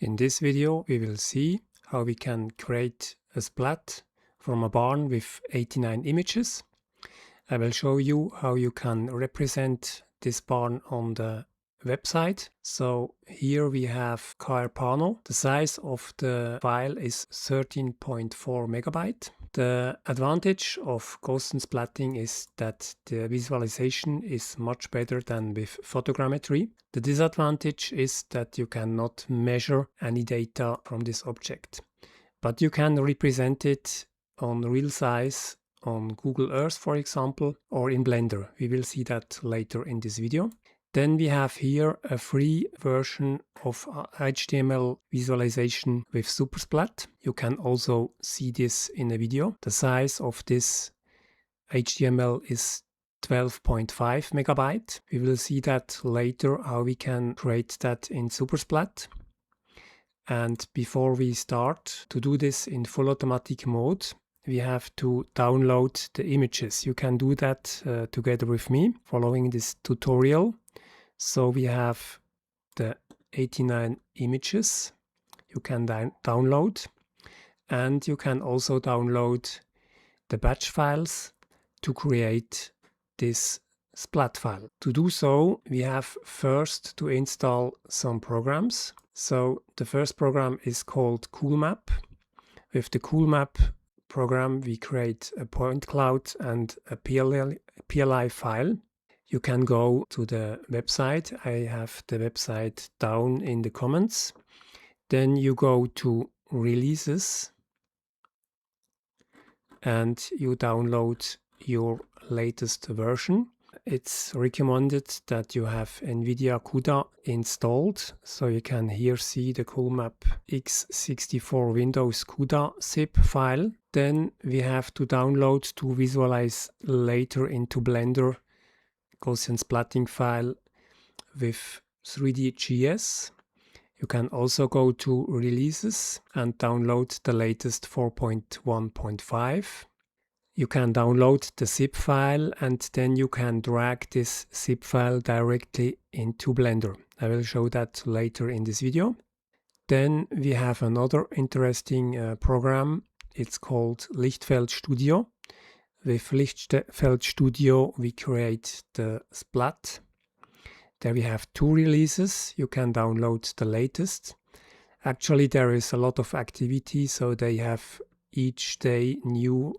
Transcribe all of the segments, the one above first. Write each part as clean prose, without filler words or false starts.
In this video we will see how we can create a splat from a barn with 89 images. I will show you how you can represent this barn on the website. So here we have Carpano. The size of the file is 13.4 megabyte. The advantage of Gaussian splatting is that the visualization is much better than with photogrammetry. The disadvantage is that you cannot measure any data from this object, but you can represent it on real size on Google Earth, for example, or in Blender. We will see that later in this video. Then we have here a free version of HTML visualization with supersplat. You can also see this in a video. The size of this HTML is 12.5 megabyte. We will see that later how we can create that in supersplat. And before we start to do this in full automatic mode, we have to download the images. You can do that together with me following this tutorial. So we have the 89 images you can download, and you can also download the batch files to create this splat file. To do so, we have first to install some programs. So the first program is called colmap. With the colmap program, we create a point cloud and a PLI file. You can go to the website. I have the website down in the comments. Then you go to releases and you download your latest version. It's recommended that you have NVIDIA CUDA installed, so you can here see the colmap x64 Windows CUDA zip file. Then we have to download to visualize later into Blender Gaussian splatting file with 3D.js. You can also go to releases and download the latest 4.1.5. You can download the zip file and then you can drag this zip file directly into Blender. I will show that later in this video. Then we have another interesting program. It's called Lichtfeld Studio. With Lichtfeld Studio we create the splat. There we have two releases. You can download the latest. Actually there is a lot of activity, so they have each day new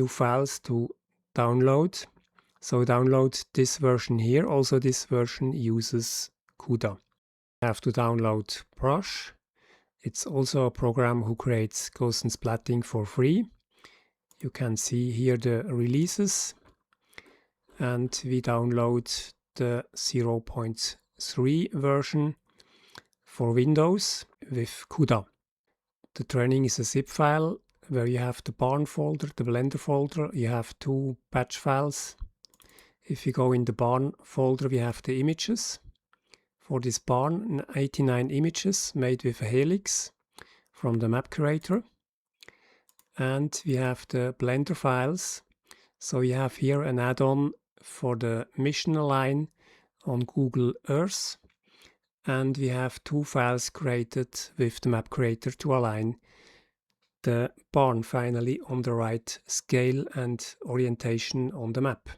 files to download. So download this version here. Also this version uses CUDA. You have to download Brush. It's also a program who creates Gaussian splatting for free. You can see here the releases, and we download the 0.3 version for Windows with CUDA. The training is a zip file where you have the barn folder, the Blender folder. You have two batch files. If you go in the barn folder, we have the images. For this barn, 89 images made with a helix from the map creator. And we have the Blender files. So we have here an add-on for the mission align on Google Earth. And we have two files created with the map creator to align the barn finally on the right scale and orientation on the map.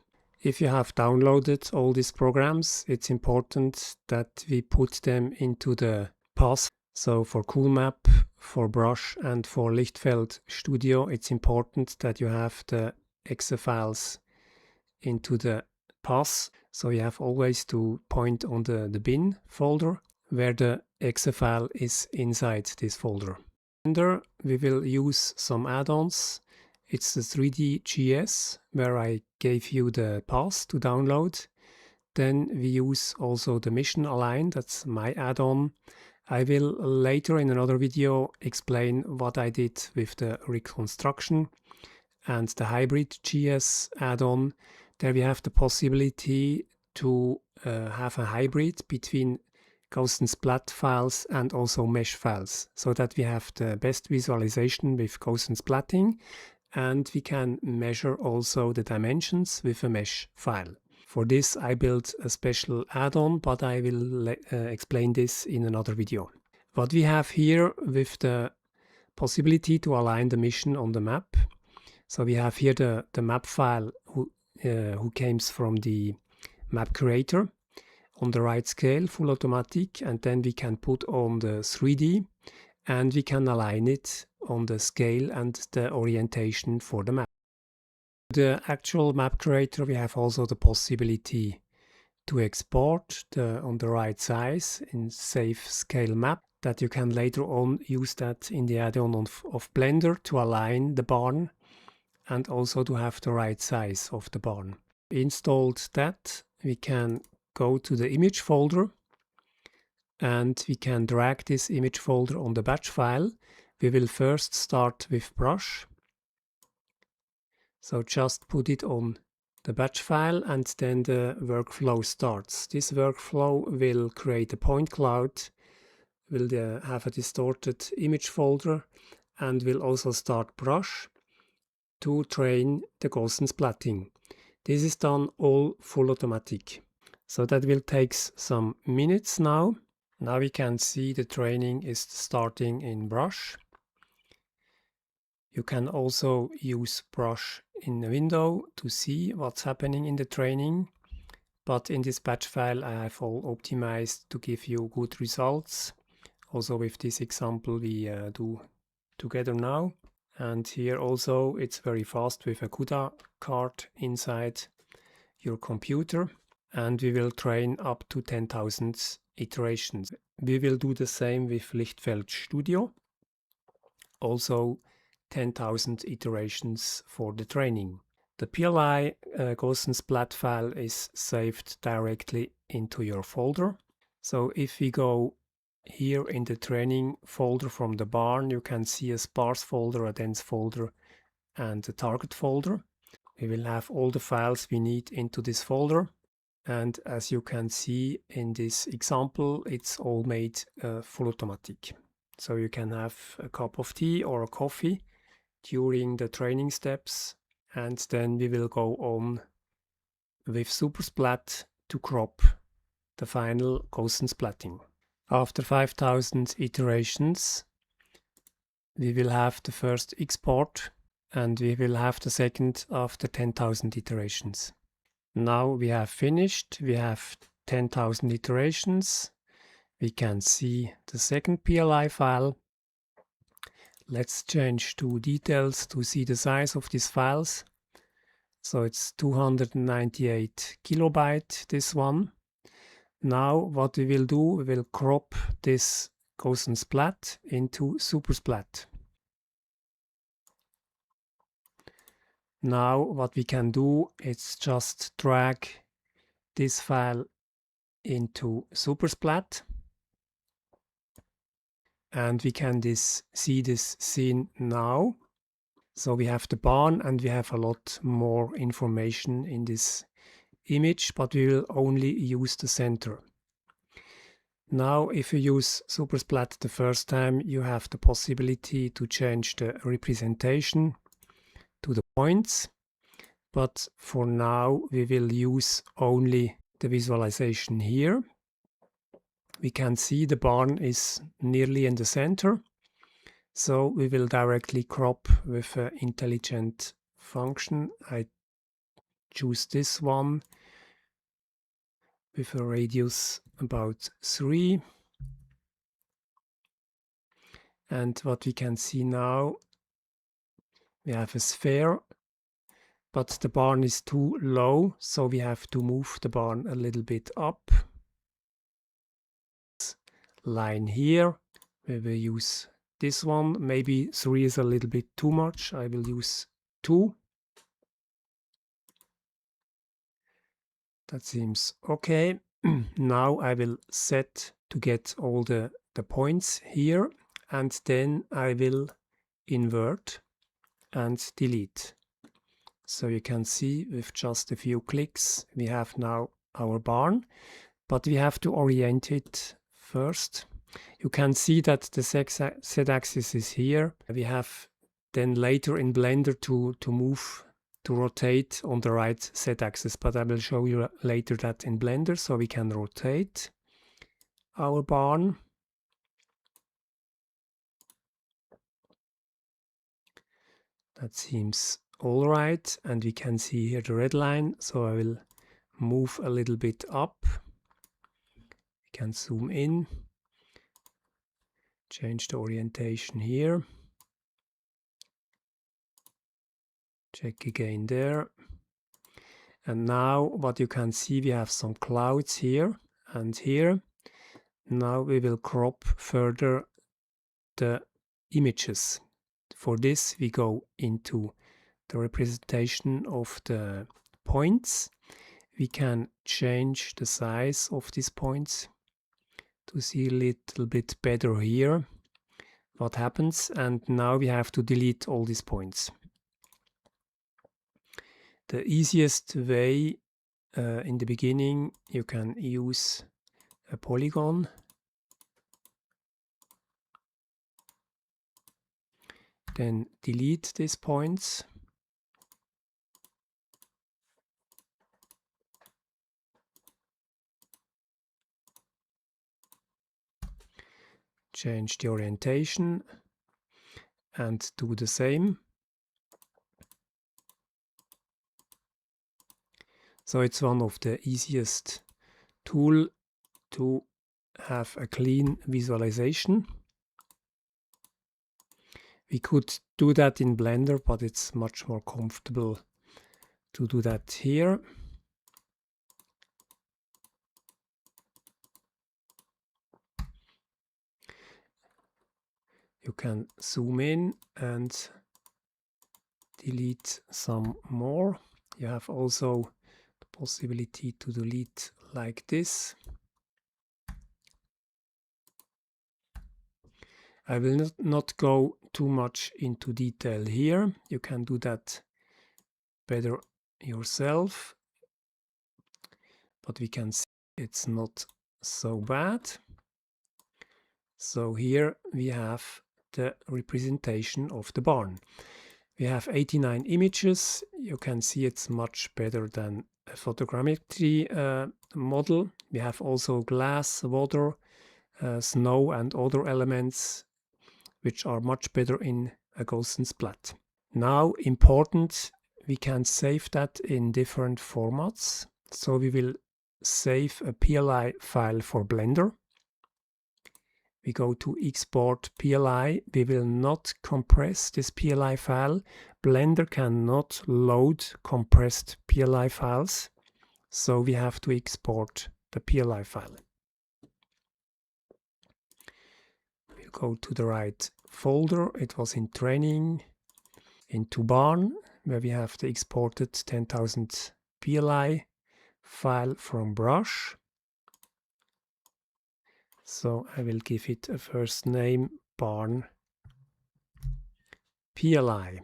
If you have downloaded all these programs, it's important that we put them into the path. So for colmap, for Brush and for Lichtfeld Studio, it's important that you have the exe files into the path. So you have always to point on the bin folder where the exe file is inside this folder. Blender, we will use some add-ons. It's the 3D.js where I gave you the path to download. Then we use also the mission align, that's my add-on. I will later in another video explain what I did with the reconstruction and the hybrid.js add-on. There we have the possibility to have a hybrid between Gaussian Splat files and also mesh files, so that we have the best visualization with Gaussian splatting, and we can measure also the dimensions with a mesh file. For this I built a special add-on, but I will explain this in another video. What we have here with the possibility to align the mission on the map. So we have here the map file who comes from the map creator on the right scale, full automatic, and then we can put on the 3D and we can align it on the scale and the orientation for the map. The actual map creator, we have also the possibility to export on the right size in safe scale map, that you can later on use that in the add-on of Blender to align the barn and also to have the right size of the barn. Installed that, we can go to the image folder and we can drag this image folder on the batch file. We will first start with brush. So just put it on the batch file and then the workflow starts. This workflow will create a point cloud, will have a distorted image folder, and will also start brush to train the Gaussian Splatting. This is done all full automatic. So that will take some minutes now. Now we can see the training is starting in brush. You can also use brush in the window to see what's happening in the training. But in this batch file I have all optimized to give you good results. Also with this example we do together now. And here also it's very fast with a CUDA card inside your computer. And we will train up to 10,000 iterations. We will do the same with Lichtfeld Studio. Also 10,000 iterations for the training. The PLI Gaussian Splat file is saved directly into your folder. So if we go here in the training folder from the barn, you can see a sparse folder, a dense folder, and a target folder. We will have all the files we need into this folder. And as you can see in this example, it's all made full automatic. So you can have a cup of tea or a coffee during the training steps, and then we will go on with supersplat to crop the final Gaussian Splatting. After 5,000 iterations, we will have the first export, and we will have the second after 10,000 iterations. Now we have finished, we have 10,000 iterations. We can see the second PLI file. Let's change to details to see the size of these files. So it's 298 kilobyte, this one. Now what we will do, we will crop this Gaussian Splat into supersplat. Now what we can do is just drag this file into supersplat. And we can see this scene now. So we have the barn and we have a lot more information in this image, but we will only use the center. Now if you use supersplat the first time, you have the possibility to change the representation to the points. But for now we will use only the visualization here. We can see the barn is nearly in the center, so we will directly crop with an intelligent function. I choose this one with a radius about 3. And what we can see now, we have a sphere, but the barn is too low, so we have to move the barn a little bit up. Line here, we will use this one. Maybe 3 is a little bit too much. I will use 2. That seems okay. Now I will set to get all the points here, and then I will invert and delete. So you can see with just a few clicks we have now our barn, but we have to orient it first. You can see that the z-axis is here. We have then later in Blender to rotate on the right z-axis, but I will show you later that in Blender. So we can rotate our barn. That seems all right, and we can see here the red line, so I will move a little bit up. We can zoom in, change the orientation here, check again there. And now what you can see, we have some clouds here and here. Now we will crop further the images. For this we go into the representation of the points. We can change the size of these points to see a little bit better here what happens. And now we have to delete all these points. The easiest way in the beginning, you can use a polygon. Then delete these points. Change the orientation and do the same. So it's one of the easiest tools to have a clean visualization. We could do that in Blender, but it's much more comfortable to do that here. You can zoom in and delete some more. You have also the possibility to delete like this. I will not go too much into detail here. You can do that better yourself. But we can see it's not so bad. So here we have the representation of the barn. We have 89 images. You can see it's much better than a photogrammetry model. We have also glass, water, snow and other elements which are much better in a Gaussian Splat. Now important, we can save that in different formats. So we will save a PLI file for Blender. We go to export PLI. We will not compress this PLI file. Blender cannot load compressed PLI files, so we have to export the PLI file. We'll go to the right folder. It was in training, into barn, where we have the exported 10,000 PLI file from brush. So I will give it a first name, barn PLI.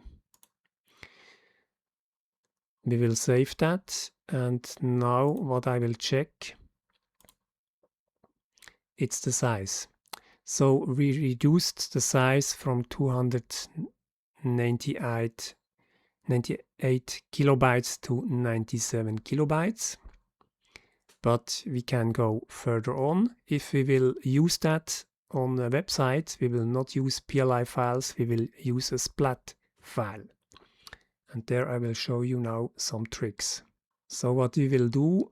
We will save that, and now what I will check, it's the size. So we reduced the size from 298 kilobytes to 97 kilobytes. But we can go further on. If we will use that on a website, we will not use PLI files, we will use a splat file. And there I will show you now some tricks. So what we will do,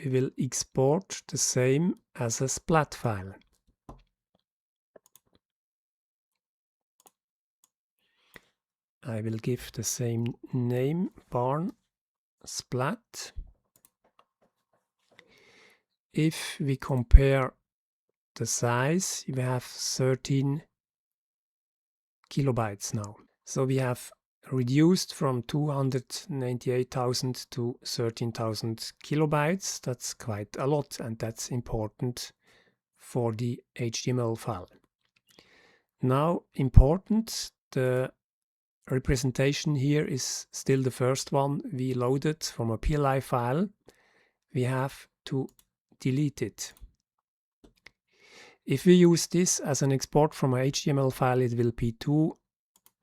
we will export the same as a splat file. I will give the same name, barn splat. If we compare the size, we have 13 kilobytes now. So we have reduced from 298,000 to 13,000 kilobytes. That's quite a lot, and that's important for the HTML file. Now, important, the representation here is still the first one we loaded from a PLI file. We have to delete it. If we use this as an export from a HTML file, it will be too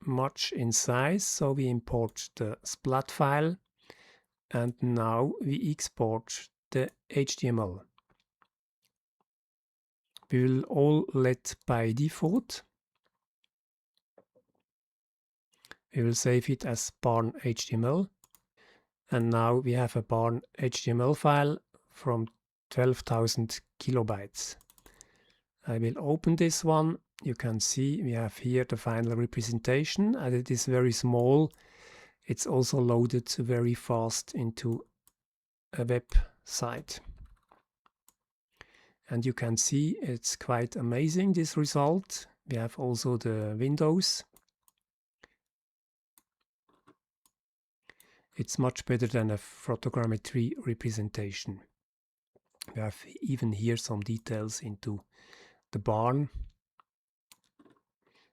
much in size, so we import the splat file, and now we export the HTML. We will all let by default. We will save it as barn HTML. And now we have a barn HTML file from 12,000 kilobytes. I will open this one. You can see we have here the final representation, and it is very small. It's also loaded very fast into a website. And you can see it's quite amazing, this result. We have also the windows. It's much better than a photogrammetry representation. We have even here some details into the barn.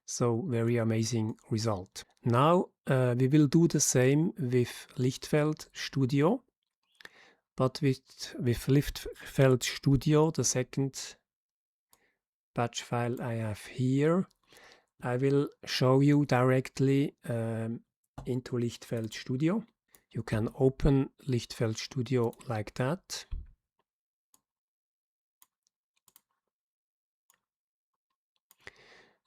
So very amazing result. Now we will do the same with Lichtfeld Studio. But with Lichtfeld Studio, the second batch file I have here, I will show you directly into Lichtfeld Studio. You can open Lichtfeld Studio like that.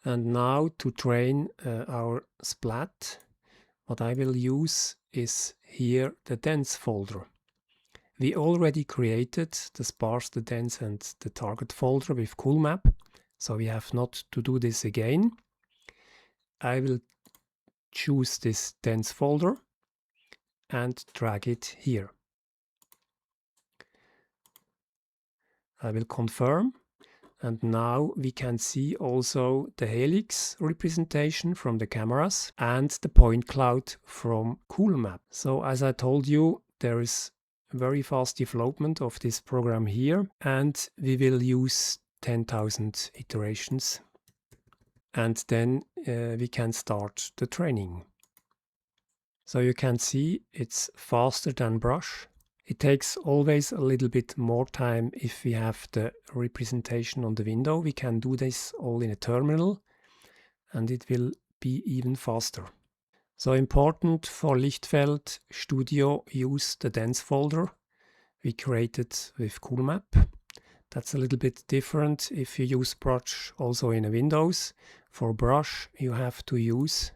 And now to train our splat, what I will use is here the dense folder. We already created the sparse, the dense and the target folder with colmap, so we have not to do this again. I will choose this dense folder and drag it here. I will confirm, and now we can see also the helix representation from the cameras and the point cloud from colmap. So as I told you, there is very fast development of this program here, and we will use 10,000 iterations, and then we can start the training. So you can see it's faster than brush. It takes always a little bit more time if we have the representation on the window. We can do this all in a terminal, and it will be even faster. So important for Lichtfeld Studio, use the dense folder we created with colmap. That's a little bit different if you use brush also in a Windows. For brush you have to use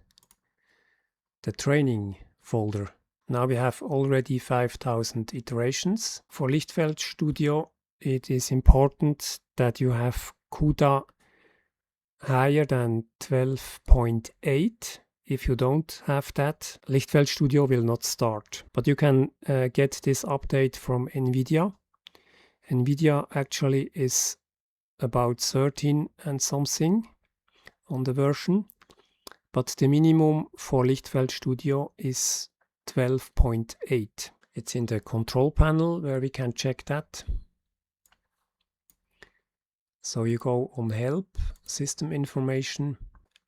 the training folder. Now we have already 5,000 iterations. For Lichtfeld Studio it is important that you have CUDA higher than 12.8. If you don't have that, Lichtfeld Studio will not start. But you can get this update from NVIDIA. NVIDIA actually is about 13 and something on the version. But the minimum for Lichtfeld Studio is 12.8. It's in the control panel where we can check that. So you go on Help, System Information,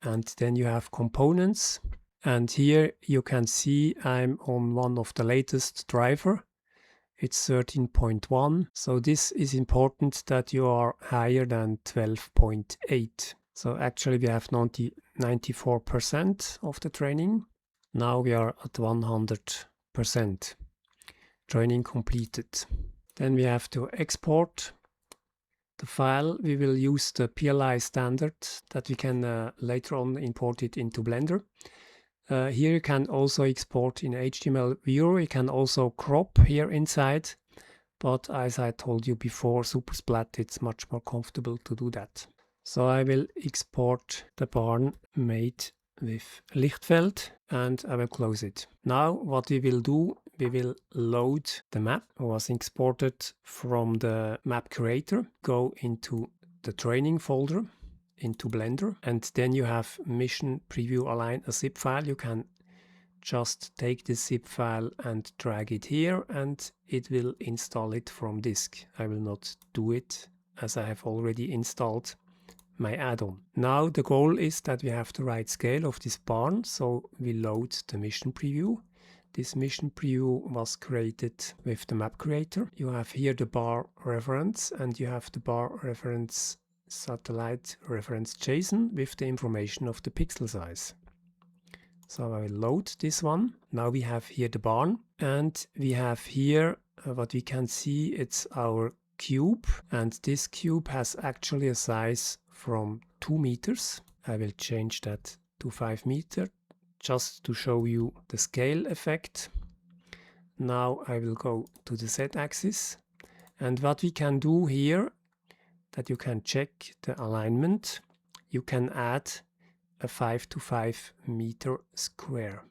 and then you have Components. And here you can see I'm on one of the latest driver. It's 13.1. So this is important that you are higher than 12.8. So actually we have 94% of the training. Now we are at 100%. Training completed. Then we have to export the file. We will use the PLI standard that we can later on import it into Blender. Here you can also export in HTML viewer. You can also crop here inside. But as I told you before, Supersplat, it's much more comfortable to do that. So I will export the barn made with Lichtfeld and I will close it. Now what we will do, we will load the map. It was exported from the map creator. Go into the training folder, into Blender, and then you have mission preview align a zip file. You can just take this zip file and drag it here and it will install it from disk. I will not do it as I have already installed my add-on. Now the goal is that we have the right scale of this barn, so we load the mission preview. This mission preview was created with the map creator. You have here the bar reference and you have the bar reference satellite reference JSON with the information of the pixel size. So I will load this one. Now we have here the barn and we have here what we can see, it's our cube, and this cube has actually a size from 2 meters. I will change that to 5 meters. just to show you the scale effect. Now I will go to the Z-axis, and what we can do here, that you can check the alignment, you can add a 5 to 5 meter square.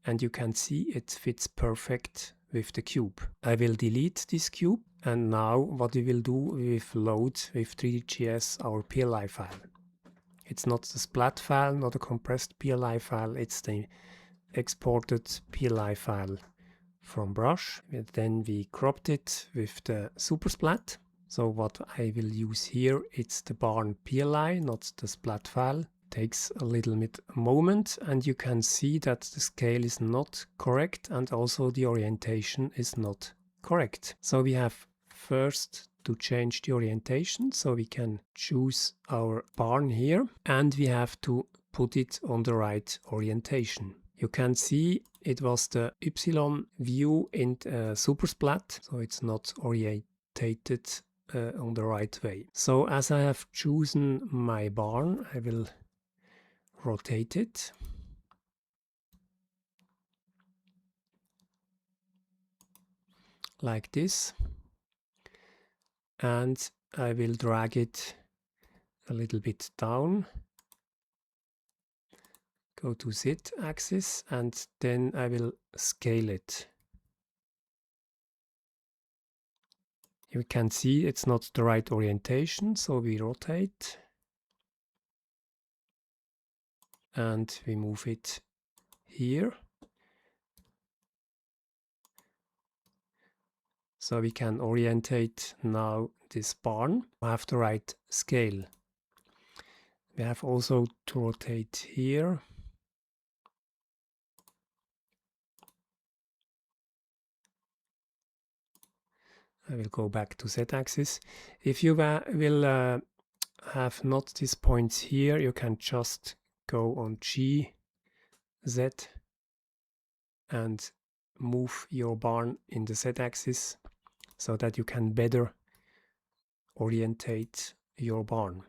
And you can see it fits perfect with the cube. I will delete this cube, and now what we will do, we will load with 3D.js our PLI file. It's not the splat file, not a compressed PLI file, it's the exported PLI file from Brush. Then we cropped it with the supersplat. So what I will use here, it's the barn PLI, not the splat file. Takes a little bit moment, and you can see that the scale is not correct and also the orientation is not correct. So we have first to change the orientation, so we can choose our barn here, and we have to put it on the right orientation. You can see it was the Y view in supersplat, so it's not orientated on the right way. So as I have chosen my barn, I will rotate it. Like this. And I will drag it a little bit down. Go to Z axis, and then I will scale it. You can see it's not the right orientation, so we rotate. And we move it here. So we can orientate now this barn. We have the right scale. We have also to rotate here. I will go back to Z-axis. If you will have not these points here, you can just go on G, Z, and move your barn in the Z-axis so that you can better orientate your barn.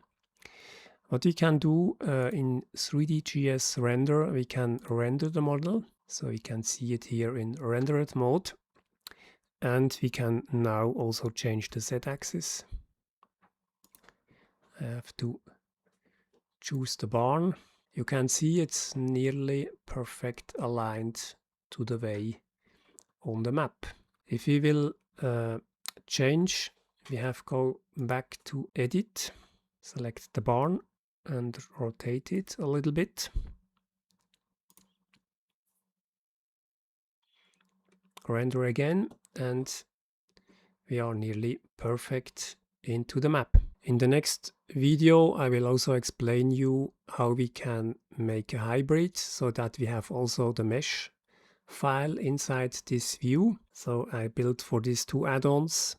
What we can do in 3D.js render, we can render the model, so we can see it here in rendered mode. And we can now also change the Z-axis. I have to choose the barn. You can see it's nearly perfect aligned to the way on the map. If we will change, we have go back to Edit, select the barn and rotate it a little bit. Render again, and we are nearly perfect into the map. In the next video, I will also explain you how we can make a hybrid so that we have also the mesh file inside this view. So I built for these two add-ons.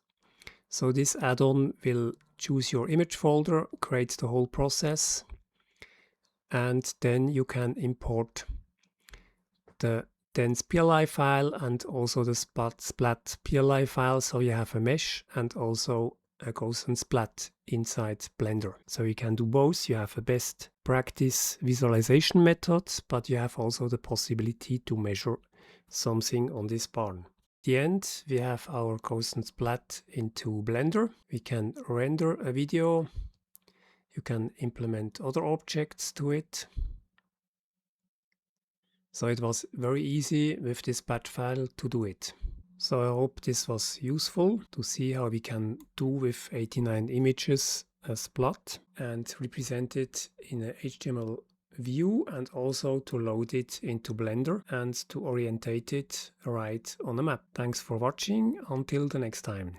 So this add-on will choose your image folder, create the whole process, and then you can import the dense PLI file and also the splat PLI file, so you have a mesh and also a Gaussian Splat inside Blender. So you can do both. You have a best practice visualization method, but you have also the possibility to measure something on this barn. At the end, we have our Gaussian Splat into Blender. We can render a video. You can implement other objects to it. So it was very easy with this batch file to do it. So I hope this was useful to see how we can do with 89 images a splat and represent it in a HTML view, and also to load it into Blender and to orientate it right on a map. Thanks for watching. Until the next time.